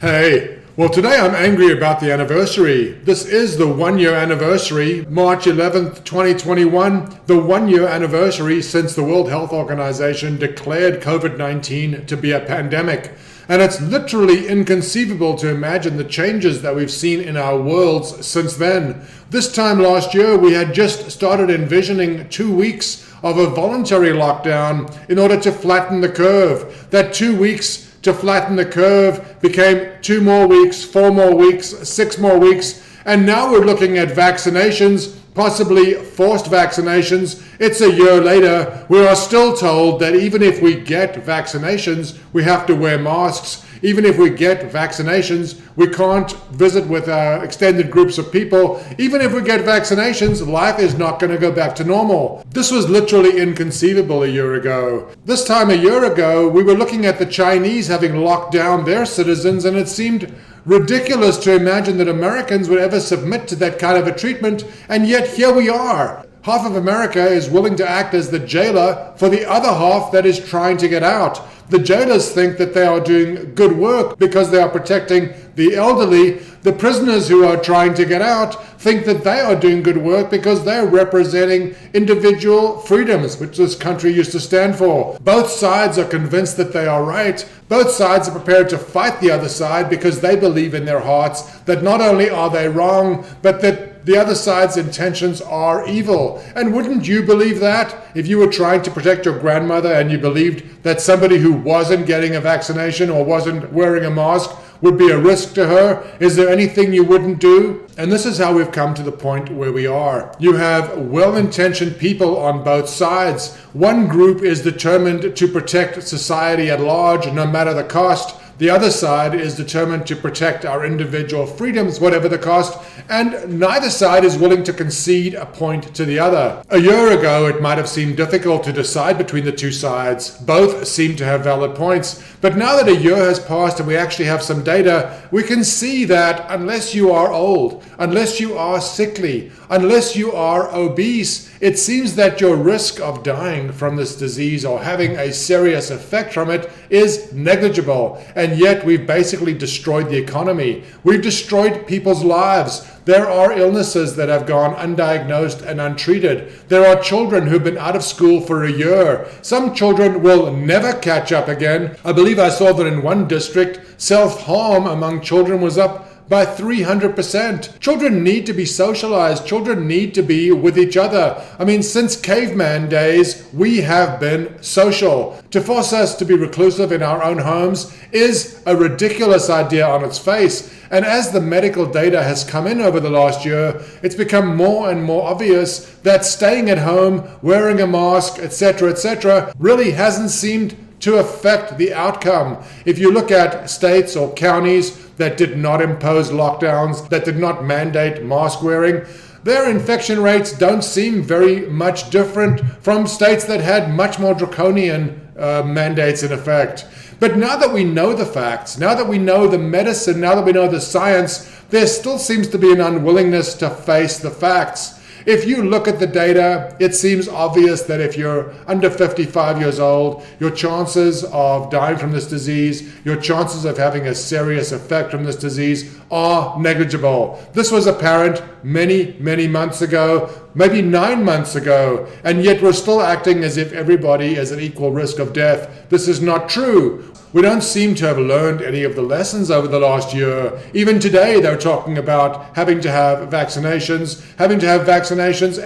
Hey, well, today I'm angry about the anniversary. This is the 1 year anniversary, March 11th, 2021, the 1 year anniversary since the World Health Organization declared COVID-19 to be a pandemic. And it's literally inconceivable to imagine the changes that we've seen in our worlds since then. This time last year, we had just started envisioning 2 weeks of a voluntary lockdown in order to flatten the curve. That 2 weeks to flatten the curve became 2 more weeks, 4 more weeks, 6 more weeks, and now we're looking at vaccinations, possibly forced vaccinations. It's a year later. We are still told that even if we get vaccinations, we have to wear masks. Even if we get vaccinations, we can't visit with extended groups of people. Even if we get vaccinations, life is not going to go back to normal. This was literally inconceivable a year ago. This time a year ago, we were looking at the Chinese having locked down their citizens, and it seemed ridiculous to imagine that Americans would ever submit to that kind of a treatment, and yet here we are. Half of America is willing to act as the jailer for the other half that is trying to get out. The jailers think that they are doing good work because they are protecting the elderly. The prisoners who are trying to get out think that they are doing good work because they're representing individual freedoms, which this country used to stand for. Both sides are convinced that they are right. Both sides are prepared to fight the other side because they believe in their hearts that not only are they wrong, but that the other side's intentions are evil. And wouldn't you believe that if you were trying to protect your grandmother and you believed that somebody who wasn't getting a vaccination or wasn't wearing a mask would be a risk to her? Is there anything you wouldn't do? And this is how we've come to the point where we are. You have well-intentioned people on both sides. One group is determined to protect society at large, no matter the cost. The other side is determined to protect our individual freedoms, whatever the cost, and neither side is willing to concede a point to the other. A year ago, it might have seemed difficult to decide between the two sides. Both seem to have valid points. But now that a year has passed and we actually have some data, we can see that unless you are old, unless you are sickly, unless you are obese, it seems that your risk of dying from this disease or having a serious effect from it is negligible. And yet we've basically destroyed the economy. We've destroyed people's lives. There are illnesses that have gone undiagnosed and untreated. There are children who've been out of school for a year. Some children will never catch up again. I believe I saw that in one district, self-harm among children was up by 300%. Children need to be socialized. Children need to be with each other. I mean, since caveman days, we have been social. To force us to be reclusive in our own homes is a ridiculous idea on its face. And as the medical data has come in over the last year, it's become more and more obvious that staying at home, wearing a mask, etc., really hasn't seemed to affect the outcome. If you look at states or counties that did not impose lockdowns, that did not mandate mask wearing, their infection rates don't seem very much different from states that had much more draconian mandates in effect. But now that we know the facts, now that we know the medicine, now that we know the science, there still seems to be an unwillingness to face the facts. If you look at the data, it seems obvious that if you're under 55 years old, your chances of dying from this disease, your chances of having a serious effect from this disease are negligible. This was apparent many months ago, maybe 9 months ago, and yet we're still acting as if everybody is at equal risk of death. This is not true. We don't seem to have learned any of the lessons over the last year. Even today, they're talking about having to have vaccinations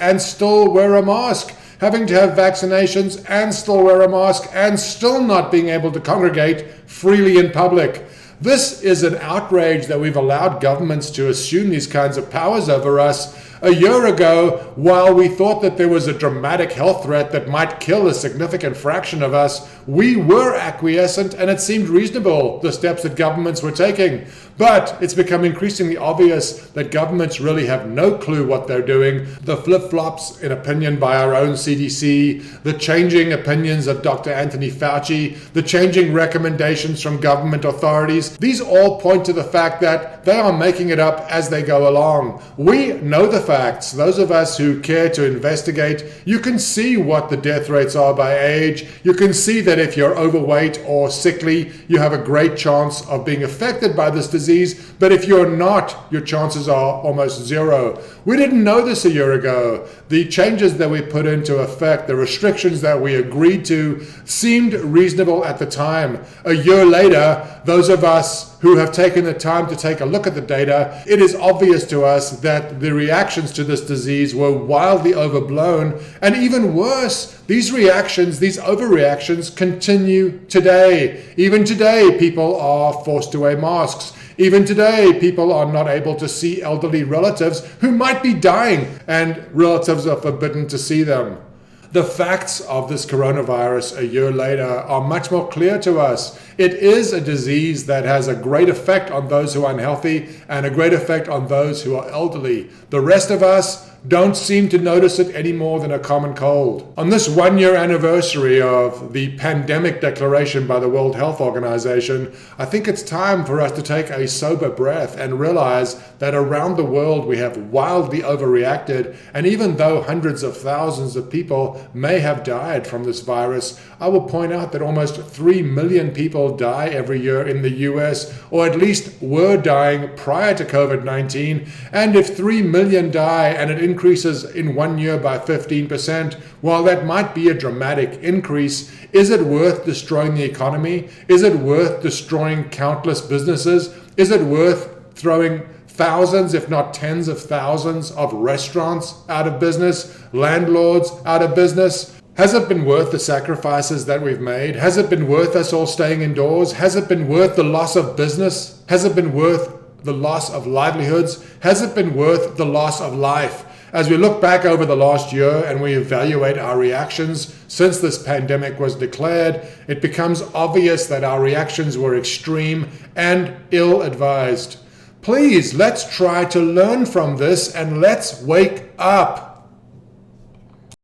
and still wear a mask, having to have vaccinations and still wear a mask, and still not being able to congregate freely in public. This is an outrage that we've allowed governments to assume these kinds of powers over us. A year ago, while we thought that there was a dramatic health threat that might kill a significant fraction of us, we were acquiescent and it seemed reasonable, the steps that governments were taking. But it's become increasingly obvious that governments really have no clue what they're doing. The flip-flops in opinion by our own CDC, the changing opinions of Dr. Anthony Fauci, the changing recommendations from government authorities, these all point to the fact that they are making it up as they go along. We know the facts. Those of us who care to investigate, you can see what the death rates are by age. You can see that if you're overweight or sickly, you have a great chance of being affected by this disease. But if you're not, your chances are almost zero. We didn't know this a year ago. The changes that we put into effect, the restrictions that we agreed to, seemed reasonable at the time. A year later, those of us who have taken the time to take a look at the data, it is obvious to us that the reactions to this disease were wildly overblown, and even worse, these reactions, these overreactions continue today. Even today, people are forced to wear masks. Even today, people are not able to see elderly relatives who might be dying, and relatives are forbidden to see them. The facts of this coronavirus a year later are much more clear to us. It is a disease that has a great effect on those who are unhealthy and a great effect on those who are elderly. The rest of us don't seem to notice it any more than a common cold. On this 1-year anniversary of the pandemic declaration by the World Health Organization, I think it's time for us to take a sober breath and realize that around the world we have wildly overreacted, and even though hundreds of thousands of people may have died from this virus, I will point out that almost 3 million people die every year in the US, or at least were dying prior to COVID-19, and if 3 million die and it increases in 1 year by 15%, while that might be a dramatic increase, is it worth destroying the economy? Is it worth destroying countless businesses? Is it worth throwing thousands, if not tens of thousands of restaurants out of business, landlords out of business? Has it been worth the sacrifices that we've made? Has it been worth us all staying indoors? Has it been worth the loss of business? Has it been worth the loss of livelihoods? Has it been worth the loss of life? As we look back over the last year and we evaluate our reactions since this pandemic was declared, it becomes obvious that our reactions were extreme and ill-advised. Please, let's try to learn from this and let's wake up.